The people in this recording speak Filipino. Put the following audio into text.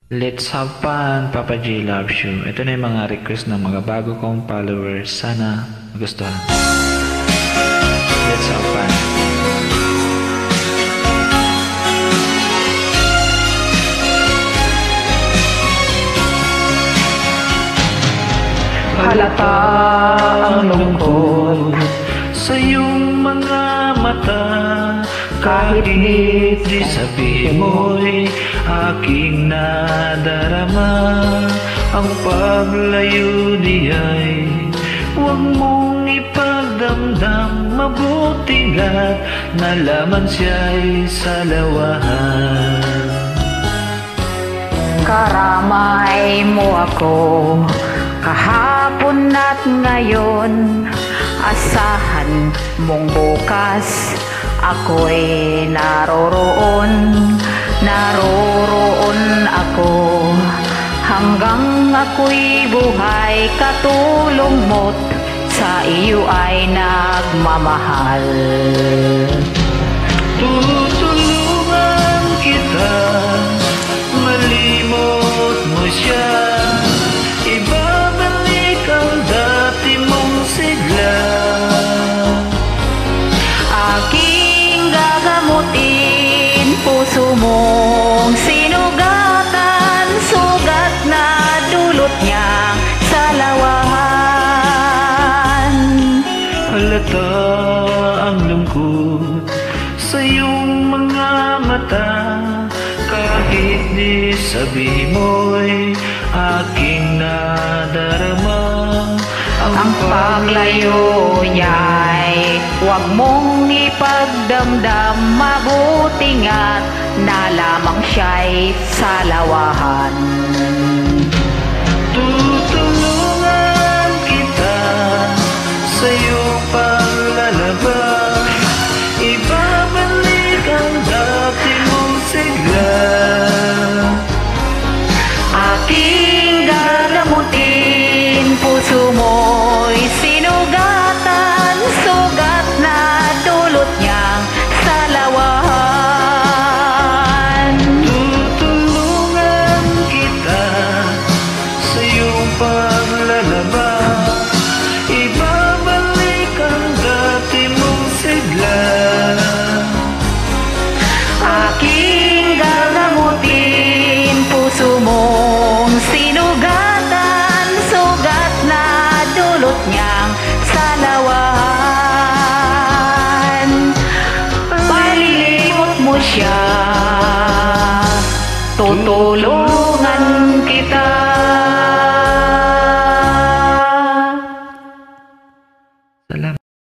Let's have fun, Papa J loves you. Ito na yung mga request ng mga bago kong followers. Sana magustuhan. Let's have fun. Halata ang lungkot sa iyong mga mata. Kahit di sabihin mo'y aking nadarama. Ang paglayo niya'y huwag mong ipagdamdam. Mabuting at nalaman siya'y salawahan. Karamay mo ako kahapon at ngayon. Asahan mong bukas ako'y naroroon. Naroroon ako hanggang ako'y buhay. Katulong mo't sa iyo ay nagmamahal. Tutulungan kita, malimot mo siya. Ibabalik ang dati mong sigla. Aking gagamutin puso mong sinugatan. Sugat na dulot niya sa lawahan. Halata ang lungkot sa iyong mga mata. Kahit di sabihin mo'y aking nadarama. Ang paglayo niya'y huwag mong ipagdamdam. Mabuting at nalamang siya'y salawahan. Tutulungan kita sa iyong paglalabas. Ibabalik ang dati mong sigla. Aking gagamutin puso mo'y sinugatan. Sugat na dulot niyang salawahan. Tutulungan kita sa iyong paglalabas. Ibabalik ang dati mong sigla. Aking gagamutin puso mong sinugatan. Sugat na dulot niyang salawahan. Palilimot mo siya, tutulungan kita. Salamat.